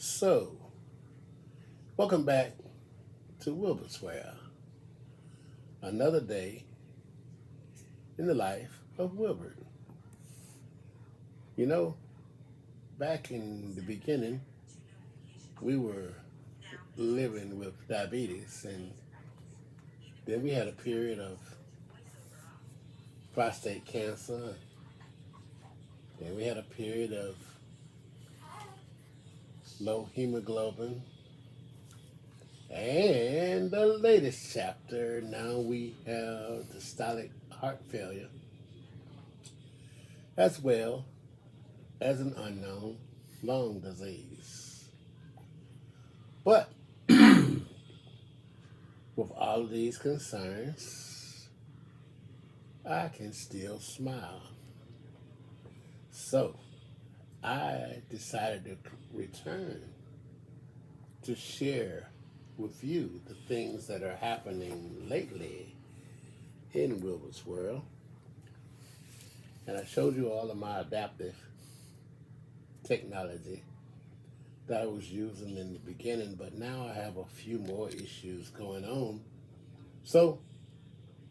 So, welcome back to Wilbertsware, another day in the life of Wilbert. You know, back in the beginning, we were living with diabetes, and then we had a period of prostate cancer, and we had a period of low hemoglobin, and the latest chapter now we have systolic heart failure, as well as an unknown lung disease. But with all of these concerns, I can still smile. So I decided to return to share with you the things that are happening lately in Wilbert's world. And I showed you all of my adaptive technology that I was using in the beginning, but now I have a few more issues going on. So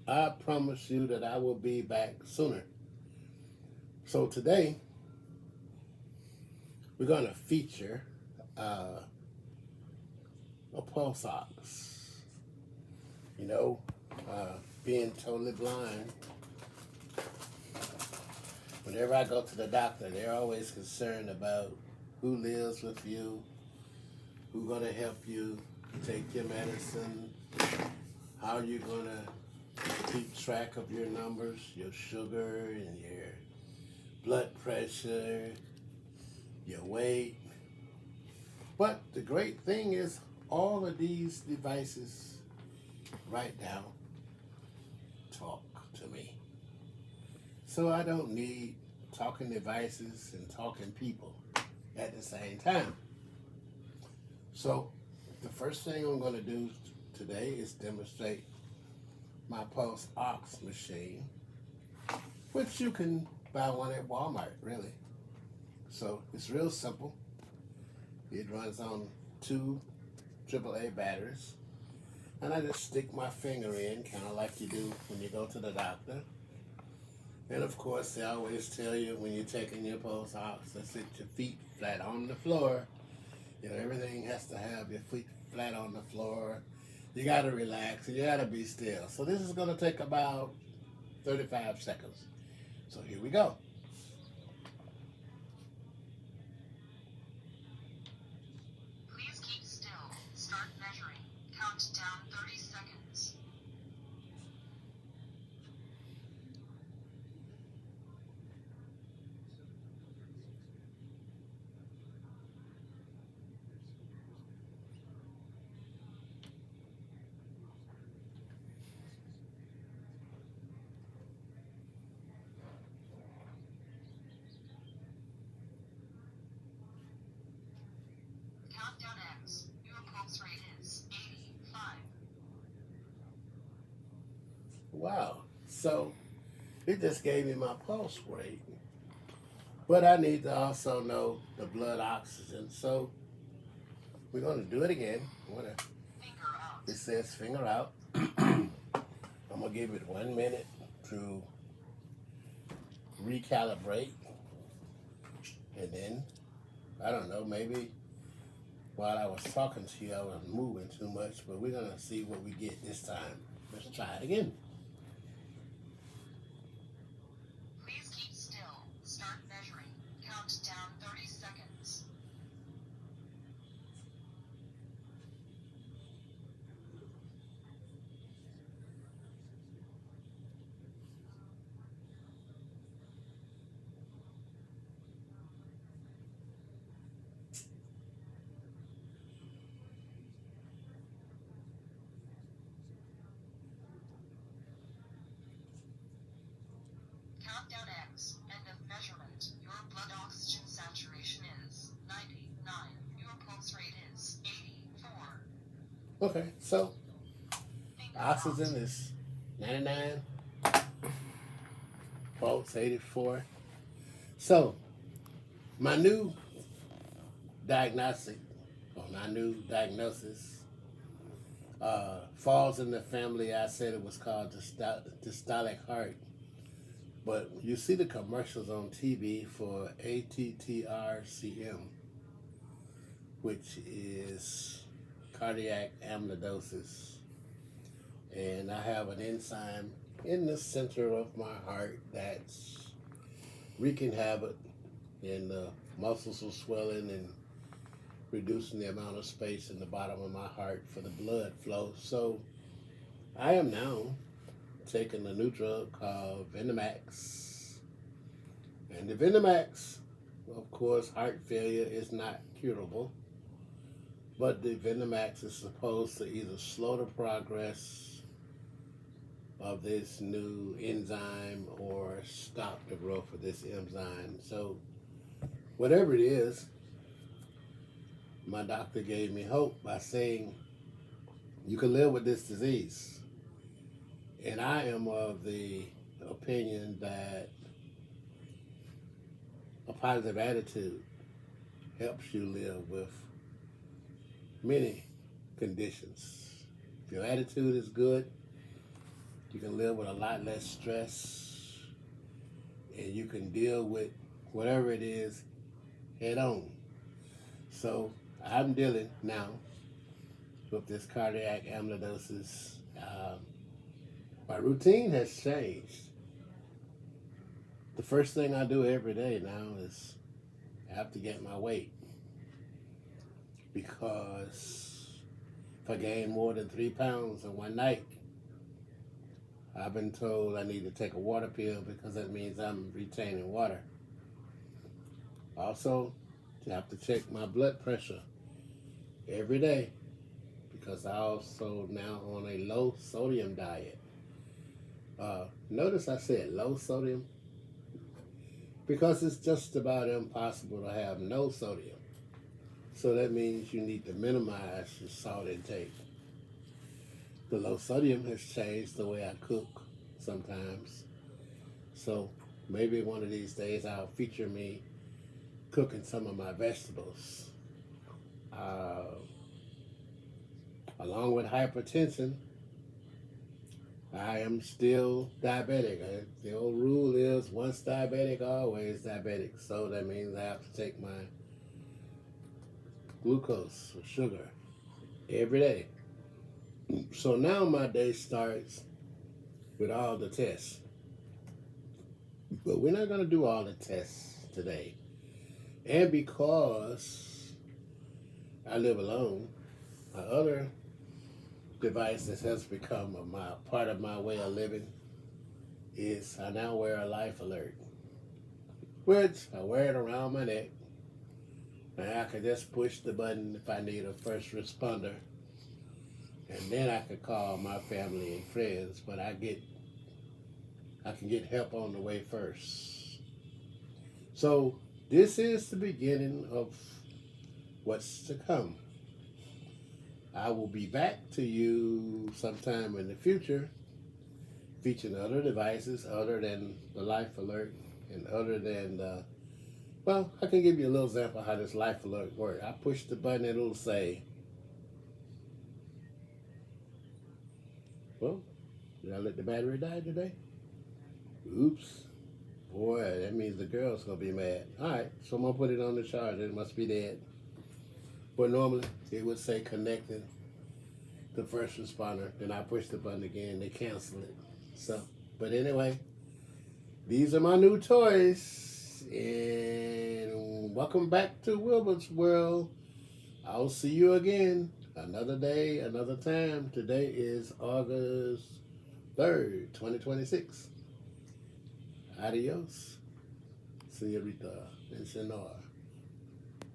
I promise you that I will be back sooner. So today we're going to feature uh, a pulse ox. You know, being totally blind, whenever I go to the doctor, they're always concerned about who lives with you, who's going to help you take your medicine, how you're going to keep track of your numbers, your sugar and your blood pressure, your weight. But the great thing is all of these devices right now talk to me. So I don't need talking devices and talking people at the same time. So the first thing I'm going to do today is demonstrate my Pulse Ox machine, which you can buy one at Walmart, really. So it's real simple. It runs on two AAA batteries. And I just stick my finger in, kind of like you do when you go to the doctor. And of course, they always tell you when you're taking your Pulse Ox to sit your feet flat on the floor. You know, everything has to have your feet flat on the floor. You got to relax. You got to be still. So this is going to take about 35 seconds. So here we go. Please keep still. Start measuring. Count down 30 seconds. Countdown ends. Your pulse rate is 85. Wow. So it just gave me my pulse rate. But I need to also know the blood oxygen. So we're going to do it again. Finger out. It says finger out. I'm going to give it 1 minute to recalibrate. And then, I don't know, maybe while I was talking to you, I was moving too much. But we're going to see what we get this time. Let's try it again. Please keep still. Start measuring. Count down 30 seconds. Countdown ends. End of measurement. Your blood oxygen saturation is 99. Your pulse rate is 84. Okay, so Finger oxygen out. is 99, pulse 84. So, my new diagnostic my new diagnosis. Falls in the family, I said it was called dystolic heart. But you see the commercials on TV for ATTR-CM, which is cardiac amyloidosis. And I have an enzyme in the center of my heart that's wreaking havoc, and the muscles are swelling and reducing the amount of space in the bottom of my heart for the blood flow. So I am now taking a new drug called Venemax. And the Venemax, of course, heart failure is not curable, but the Venemax is supposed to either slow the progress of this new enzyme or stop the growth of this enzyme. So whatever it is, my doctor gave me hope by saying you can live with this disease. And I am of the opinion that a positive attitude helps you live with many conditions. If your attitude is good, you can live with a lot less stress, and you can deal with whatever it is head on. So I'm dealing now with this cardiac amyloidosis. My routine has changed. The first thing I do every day now is I have to get my weight, because if I gain more than 3 pounds in one night, I've been told I need to take a water pill, because that means I'm retaining water. Also, I have to check my blood pressure every day, because I also now on a low sodium diet. Notice I said low sodium, because it's just about impossible to have no sodium. So that means you need to minimize your salt intake. The low sodium has changed the way I cook sometimes. So maybe one of these days I'll feature me cooking some of my vegetables. Along with hypertension, I am still diabetic. The old rule is once diabetic, always diabetic. So that means I have to take my glucose or sugar every day. So now my day starts with all the tests. But we're not going to do all the tests today. And because I live alone, my other device that has become a part of my way of living is I now wear a life alert, which I wear it around my neck. And I can just push the button if I need a first responder. And then I could call my family and friends, but I can get help on the way first. So this is the beginning of what's to come. I will be back to you sometime in the future, featuring other devices other than the Life Alert and other than well, I can give you a little example of how this Life Alert works. I push the button and it'll say, well, did I let the battery die today? Oops. Boy, that means the girl's going to be mad. All right, so I'm going to put it on the charger. It must be dead. But normally, it would say connected to first responder. Then I push the button again. They cancel it. So, but anyway, these are my new toys. And welcome back to Wilbert's World. I'll see you again. Another day, another time. Today is August 3rd, 2026. Adios. Señorita Ensenada.